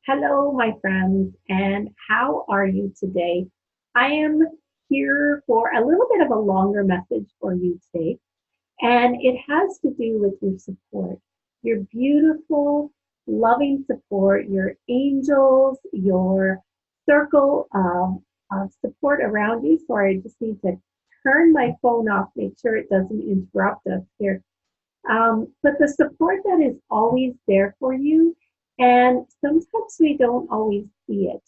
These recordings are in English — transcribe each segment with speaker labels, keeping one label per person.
Speaker 1: Hello, my friends, and how are you today? I am here for a little bit of a longer message for you today, and it has to do with your support, your beautiful, loving support, your angels, your circle of support around you. Sorry, I just need to turn my phone off, make sure it doesn't interrupt us here. But the support that is always there for you, and sometimes we don't always see it.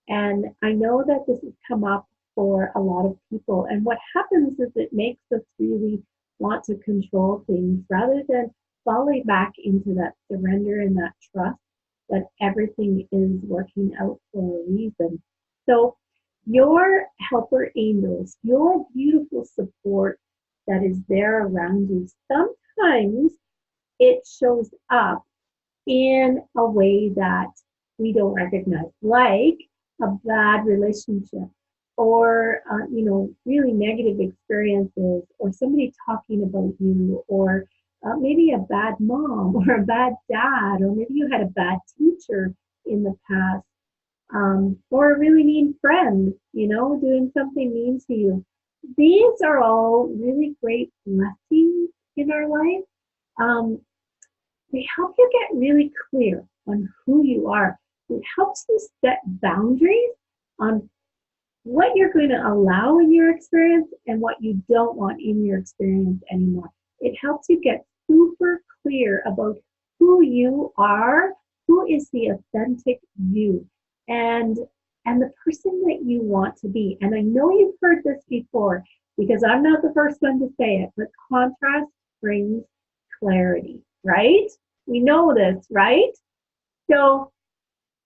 Speaker 1: And I know that this has come up for a lot of people. And what happens is it makes us really want to control things rather than falling back into that surrender and that trust that everything is working out for a reason. So, your helper angels, your beautiful support that is there around you, sometimes it shows up in a way that we don't recognize, like a bad relationship or really negative experiences or somebody talking about you or maybe a bad mom or a bad dad or maybe you had a bad teacher in the past or a really mean friend, doing something mean to you. These are all really great blessings in our life. Um, they help you get really clear on who you are. It helps you set boundaries on what you're going to allow in your experience and what you don't want in your experience anymore. It helps you get super clear about who you are, who is the authentic you, and and the person that you want to be. And I know you've heard this before because I'm not the first one to say it, but contrast brings clarity, right? We know this, right? So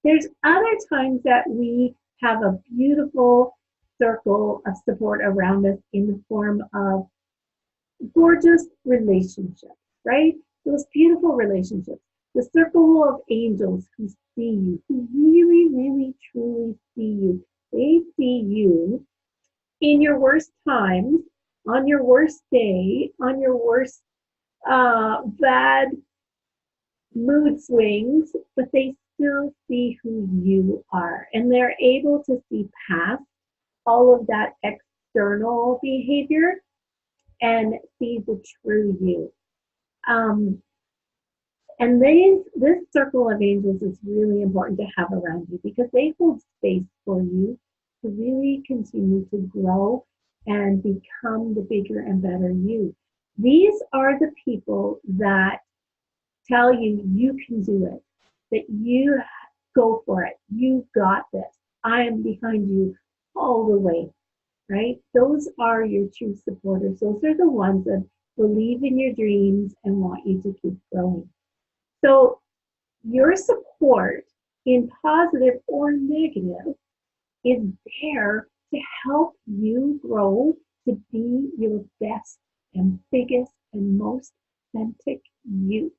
Speaker 1: there's other times that we have a beautiful circle of support around us in the form of gorgeous relationships, right? Those beautiful relationships. The circle of angels who see you, who really, really, truly see you. They see you in your worst times, on your worst day, on your worst bad mood swings, but they still see who you are. And they're able to see past all of that external behavior and see the true you. Um, and this circle of angels is really important to have around you because they hold space for you to really continue to grow and become the bigger and better you. These are the people that tell you you can do it, that you go for it, you got this, I am behind you all the way, right? Those are your true supporters. Those are the ones that believe in your dreams and want you to keep growing. So your support, in positive or negative, is there to help you grow to be your best and biggest and most authentic you,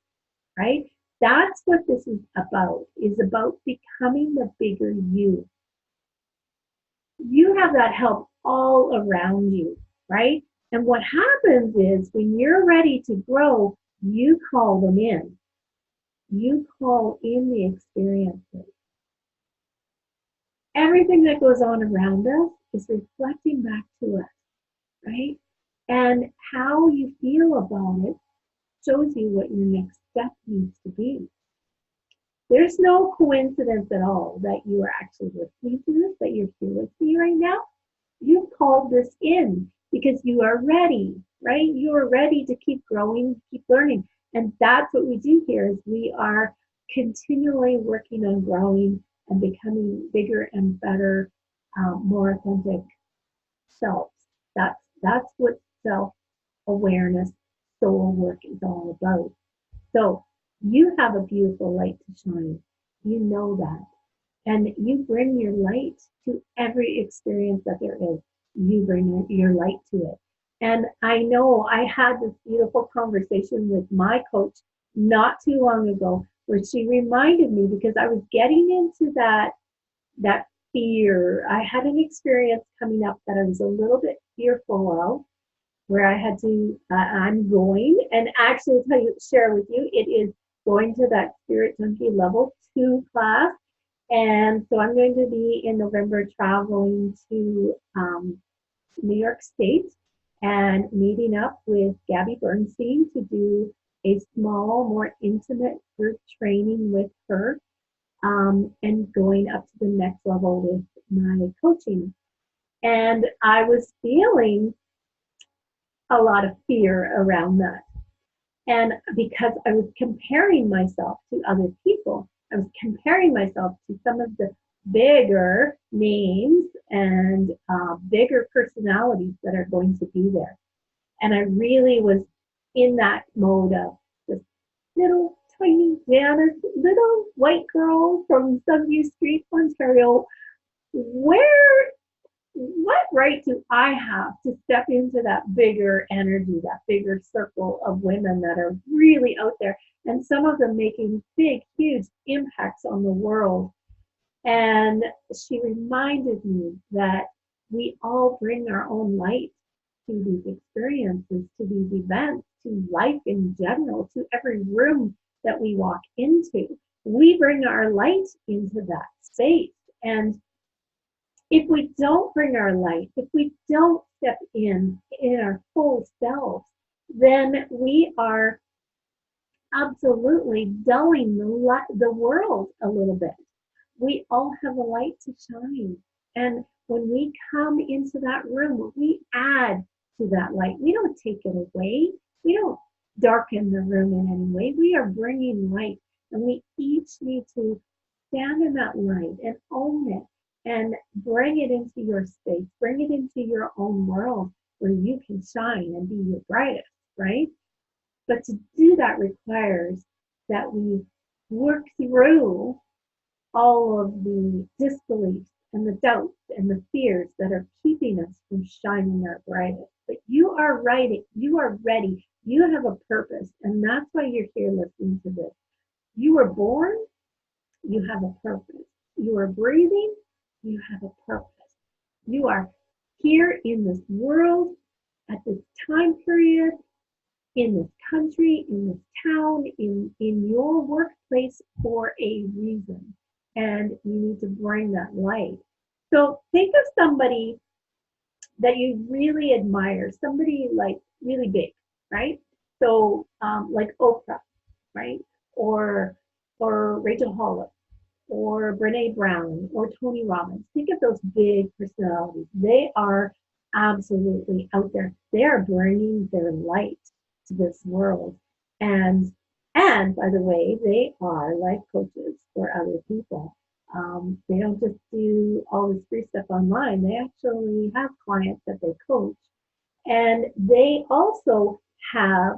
Speaker 1: right? That's what this is about becoming the bigger you. You have that help all around you, right? And what happens is when you're ready to grow, you call them in. You call in the experiences. Everything that goes on around us is reflecting back to us, right? And how you feel about it shows you what your next step needs to be. There's no coincidence at all that you are actually listening to this, that you're here with me right now. You've called this in because you are ready, right? You are ready to keep growing, keep learning. And that's what we do here is we are continually working on growing and becoming bigger and better, more authentic selves. That's what self-awareness, soul work is all about. So you have a beautiful light to shine. You know that. And you bring your light to every experience that there is. You bring your light to it. And I know I had this beautiful conversation with my coach not too long ago where she reminded me because I was getting into that fear. I had an experience coming up that I was a little bit fearful of where I had to, I'm going and actually share with you, it is going to that Spirit Junkie level 2 class. And so I'm going to be in November traveling to New York State and meeting up with Gabby Bernstein to do a small, more intimate group training with her, and going up to the next level with my coaching. And I was feeling a lot of fear around that. And because I was comparing myself to other people, I was comparing myself to some of the bigger names and bigger personalities that are going to be there. And I really was in that mode of this little tiny Janice, little white girl from Sunview Street, Ontario. Where, what right do I have to step into that bigger energy, that bigger circle of women that are really out there, and some of them making big, huge impacts on the world? And she reminded me that we all bring our own light to these experiences, to these events, to life in general, to every room that we walk into. We bring our light into that space. And if we don't bring our light, if we don't step in our full selves, then we are absolutely dulling the world a little bit. We all have a light to shine. And when we come into that room, we add to that light. We don't take it away. We don't darken the room in any way. We are bringing light. And we each need to stand in that light and own it and bring it into your space, bring it into your own world where you can shine and be your brightest, right? But to do that requires that we work through all of the disbeliefs and the doubts and the fears that are keeping us from shining our brightest. But you are right, you are ready, you have a purpose, and that's why you're here listening to this. You were born, you have a purpose. You are breathing, you have a purpose. You are here in this world at this time period, in this country, in this town, in your workplace for a reason. And you need to bring that light. So think of somebody that you really admire, somebody like really big, right? So like Oprah, right? Or or Rachel Hollis, or Brene Brown, or Tony Robbins. Think of those big personalities. They are absolutely out there. They are bringing their light to this world. And and by the way, they are life coaches for other people. They don't just do all this free stuff online. They actually have clients that they coach, and they also have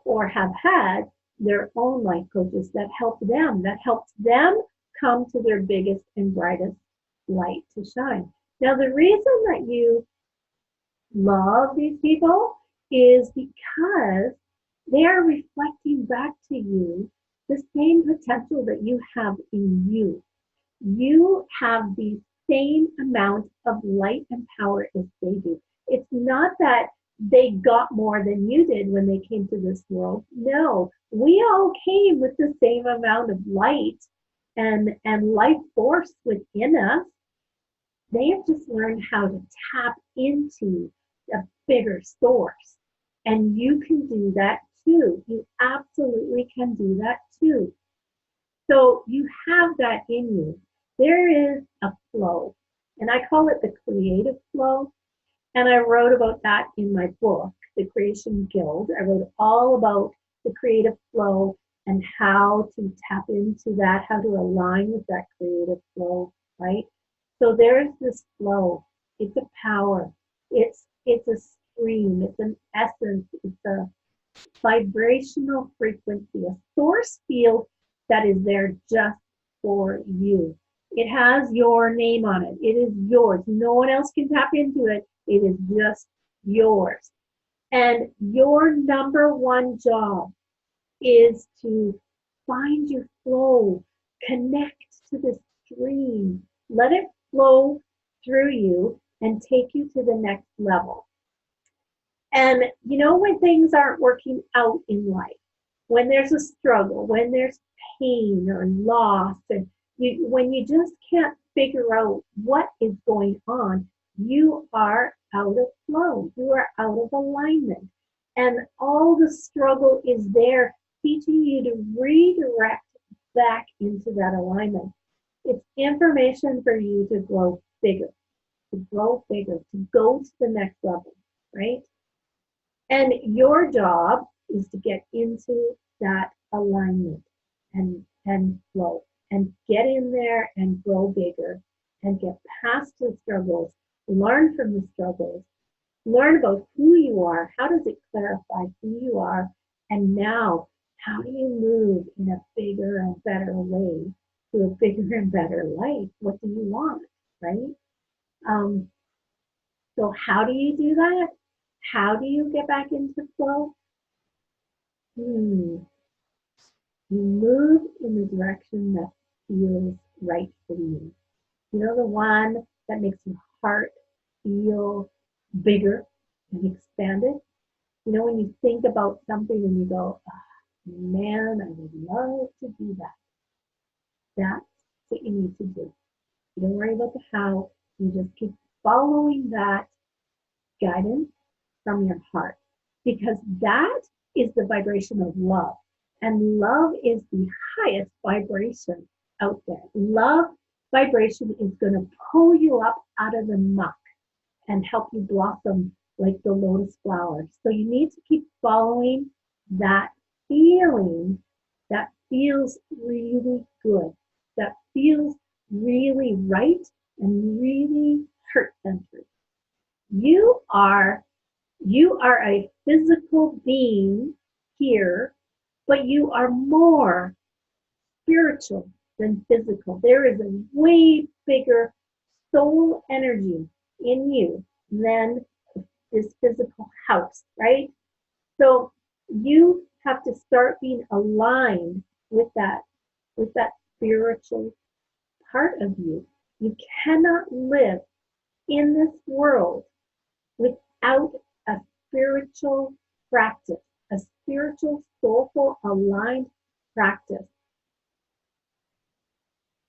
Speaker 1: or have had their own life coaches that helped them come to their biggest and brightest light to shine. Now, the reason that you love these people is because they are reflecting back to you the same potential that you have in you. You have the same amount of light and power as they do. It's not that they got more than you did when they came to this world. No, we all came with the same amount of light and life force within us. They have just learned how to tap into a bigger source. And you can do that too. You absolutely can do that too. So you have that in you. There is a flow, and I call it the creative flow. And I wrote about that in my book, The Creation Guild. I wrote all about the creative flow and how to tap into that, how to align with that creative flow, right? So there's this flow. It's a power. It's a stream. It's an essence. It's a vibrational frequency, a source field that is there just for you. It has your name on it. It is yours. No one else can tap into it. It is just yours. And your number one job is to find your flow, connect to the stream, let it flow through you and take you to the next level. And you know, when things aren't working out in life, when there's a struggle, when there's pain or loss, and When you just can't figure out what is going on, you are out of flow. You are out of alignment. And all the struggle is there teaching you to redirect back into that alignment. It's information for you to grow bigger, to go to the next level, right? And your job is to get into that alignment and flow and get in there and grow bigger and get past the struggles, learn from the struggles, learn about who you are, how does it clarify who you are, and now how do you move in a bigger and better way to a bigger and better life? What do you want, right? Um, so how do you do that? How do you get back into flow? Hmm. You move in the direction that feels right for you. You know, the one that makes your heart feel bigger and expanded. You know, when you think about something and you go, oh, man, I would love to do that. That's what you need to do. You don't worry about the how. You just keep following that guidance from your heart because that is the vibration of love. And love is the highest vibration out there. Love vibration is going to pull you up out of the muck and help you blossom like the lotus flower. So you need to keep following that feeling that feels really good, that feels really right and really heart centered. You are you are a physical being here, but you are more spiritual than physical. There is a way bigger soul energy in you than this physical house, right? So you have to start being aligned with that spiritual part of you. You cannot live in this world without a spiritual practice, a spiritual, soulful, aligned practice.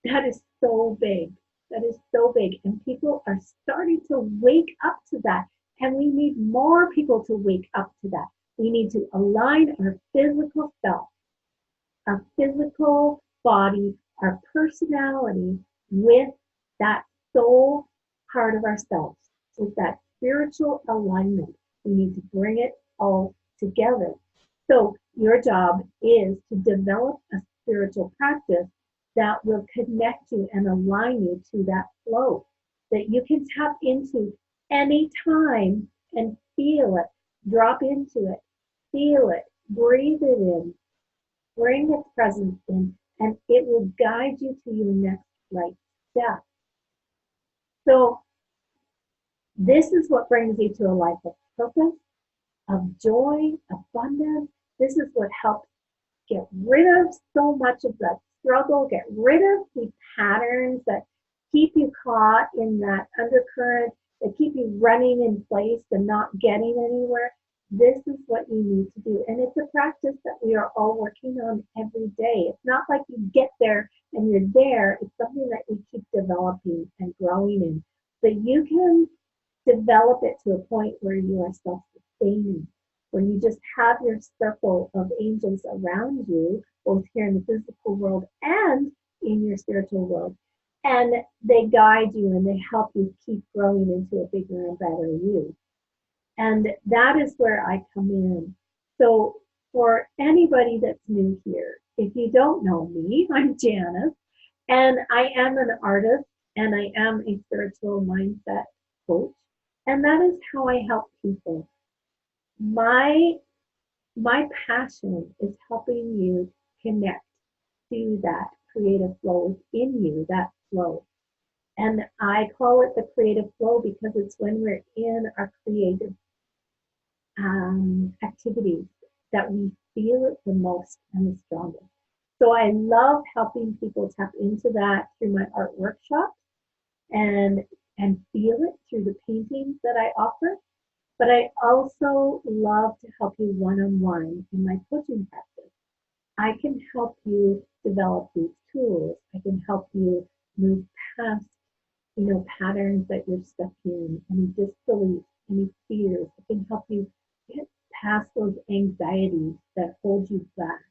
Speaker 1: That is so big. That is so big. And people are starting to wake up to that. And we need more people to wake up to that. We need to align our physical self, our physical body, our personality with that soul part of ourselves, with that spiritual alignment. We need to bring it all together. So your job is to develop a spiritual practice that will connect you and align you to that flow that you can tap into anytime and feel it, drop into it, feel it, breathe it in, bring its presence in, and it will guide you to your next right step. So this is what brings you to a life of purpose, of joy, abundance. This is what helps get rid of so much of that struggle, get rid of the patterns that keep you caught in that undercurrent, that keep you running in place and not getting anywhere. This is what you need to do. And it's a practice that we are all working on every day. It's not like you get there and you're there. It's something that we keep developing and growing in. But you can develop it to a point where you are self-sustaining, where you just have your circle of angels around you, both here in the physical world and in your spiritual world. And they guide you and they help you keep growing into a bigger and better you. And that is where I come in. So for anybody that's new here, if you don't know me, I'm Janice, and I am an artist and I am a spiritual mindset coach. And that is how I help people. My my passion is helping you connect to that creative flow in you, that flow. And I call it the creative flow because it's when we're in our creative activities that we feel it the most and the strongest. So I love helping people tap into that through my art workshops and feel it through the paintings that I offer. But I also love to help you one-on-one in my coaching practice. I can help you develop these tools. I can help you move past, patterns that you're stuck in, any disbeliefs, any fears. I can help you get past those anxieties that hold you back,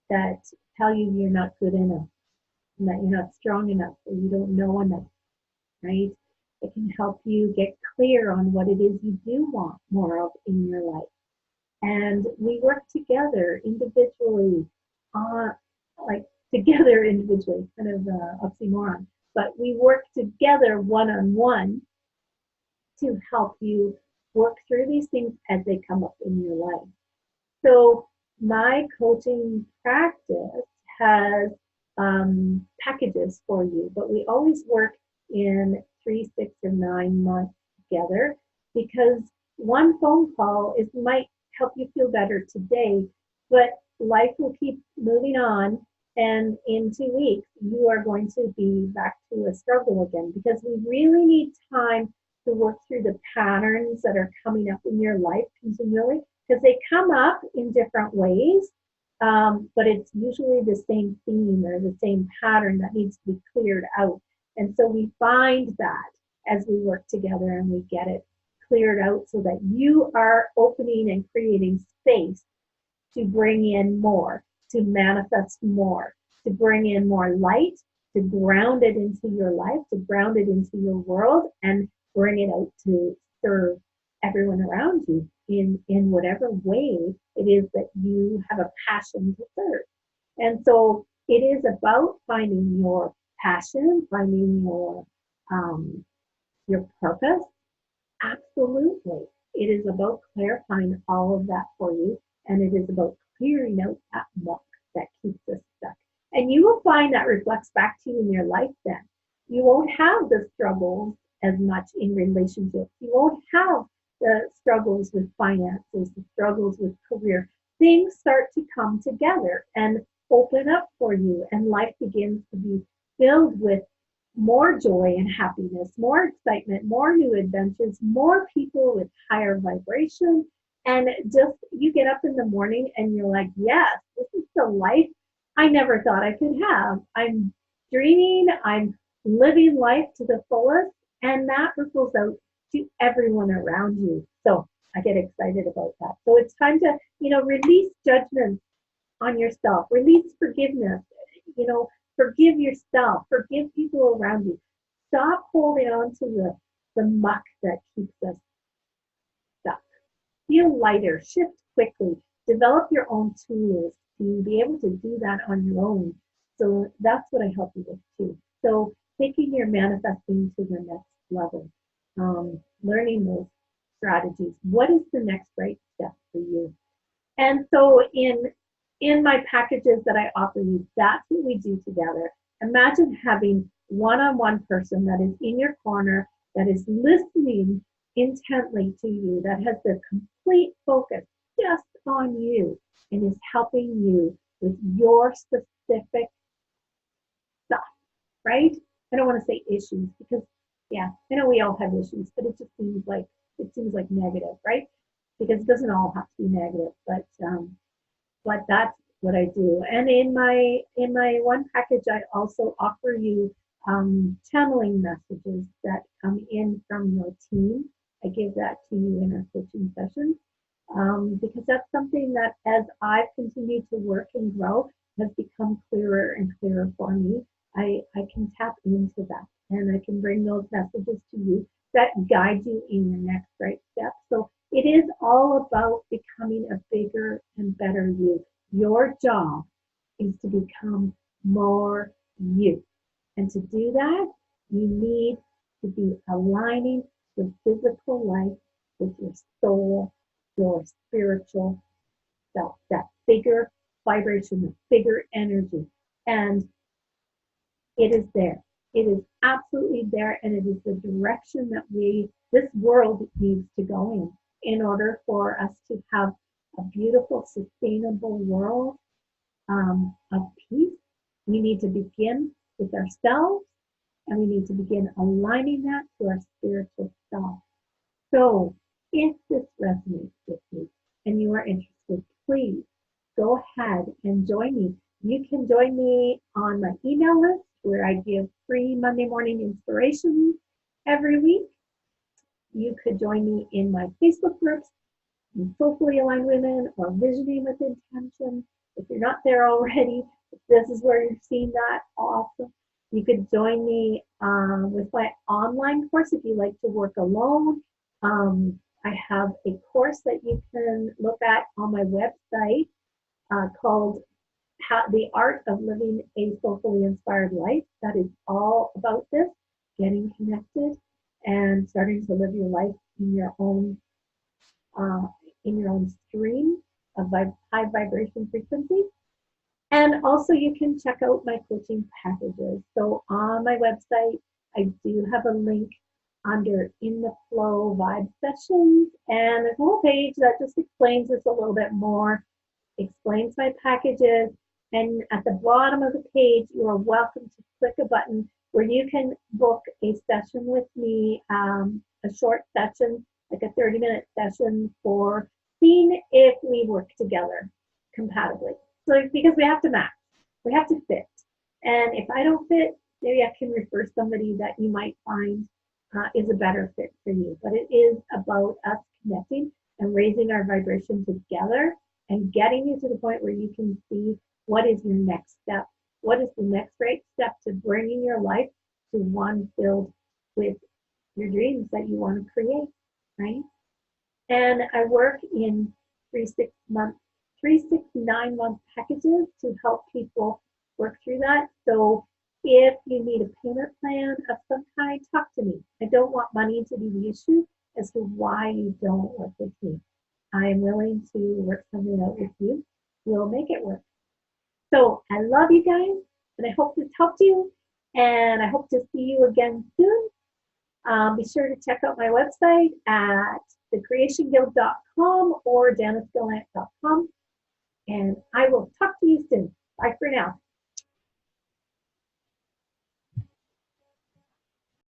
Speaker 1: that tell you you're not good enough, and that you're not strong enough, or you don't know enough, right? It can help you get clear on what it is you do want more of in your life. And we work together individually, uh, like together individually, kind of oxymoron, but we work together one on one to help you work through these things as they come up in your life. So my coaching practice has packages for you, but we always work in 3, 6, or 9 months together, because one phone call might help you feel better today, but life will keep moving on. And in 2 weeks, you are going to be back to a struggle again, because we really need time to work through the patterns that are coming up in your life continually, because they come up in different ways, but it's usually the same theme or the same pattern that needs to be cleared out. And so we find that as we work together and we get it cleared out, so that you are opening and creating space to bring in more, to manifest more, to bring in more light, to ground it into your life, to ground it into your world, and bring it out to serve everyone around you in whatever way it is that you have a passion to serve. And so it is about finding your passion, finding your purpose. Absolutely. It is about clarifying all of that for you, and it is about clearing out that muck that keeps us stuck. And you will find that reflects back to you in your life then. You won't have the struggles as much in relationships. You won't have the struggles with finances, the struggles with career. Things start to come together and open up for you, and life begins to be filled with more joy and happiness, more excitement, more new adventures, more people with higher vibration. And just you get up in the morning and you're like, yes, this is the life I never thought I could have. I'm dreaming, I'm living life to the fullest, and that ripples out to everyone around you. So I get excited about that. So it's time to, release judgment on yourself, release forgiveness, forgive yourself, forgive people around you. Stop holding on to the muck that keeps us stuck. Feel lighter, shift quickly, develop your own tools to be able to do that on your own. So that's what I help you with too. So taking your manifesting to the next level, learning those strategies. What is the next right step for you? And so in my packages that I offer you, that's what we do together. Imagine having one-on-one person that is in your corner, that is listening intently to you, that has the complete focus just on you, and is helping you with your specific stuff, right? I don't want to say issues, because yeah, I know we all have issues, but it just seems like negative, right? Because it doesn't all have to be negative, but that's what I do. And in my one package, I also offer you channeling messages that come in from your team. I give that to you in our coaching sessions, because that's something that, as I've continued to work and grow, has become clearer and clearer for me. I can tap into that, and I can bring those messages to you that guide you in your next right step. So it is all about becoming a bigger and better you. Your job is to become more you. And to do that, you need to be aligning your physical life with your soul, your spiritual self, that bigger vibration, the bigger energy. And it is there. It is absolutely there, and it is the direction that this world needs to go in order for us to have a beautiful, sustainable world of peace. We need to begin with ourselves, and we need to begin aligning that to our spiritual self. So if this resonates with you and you are interested, please go ahead and join me You can join me on my email list where I give free Monday morning inspirations every week. You could join me in my Facebook groups, Soulfully Aligned Women or Visioning with Intention. If you're not there already, if this is where you're seeing that, awesome. You could join me with my online course if you like to work alone. I have a course that you can look at on my website called The Art of Living a Soulfully Inspired Life. That is all about this, getting connected and starting to live your life uh, in your own stream of high vibration frequency. And also you can check out my coaching packages. So on my website, I do have a link under In the Flow Vibe Sessions, and there's a whole page that just explains this a little bit more, explains my packages, and at the bottom of the page, you are welcome to click a button where you can book a session with me, a short session, like a 30-minute session for seeing if we work together compatibly. So because we have to match, we have to fit. And if I don't fit, maybe I can refer somebody that you might find is a better fit for you. But it is about us connecting and raising our vibration together and getting you to the point where you can see what is your next step. What is the next right step to bringing your life to one filled with your dreams that you want to create, right? And I work in 9 month packages to help people work through that. So if you need a payment plan of some kind, talk to me. I don't want money to be the issue as to why you don't work with me. I am willing to work something out with you. We'll make it work. So I love you guys, and I hope this helped you, and I hope to see you again soon. Be sure to check out my website at thecreationguild.com or janicegillant.com, and I will talk to you soon. Bye for now.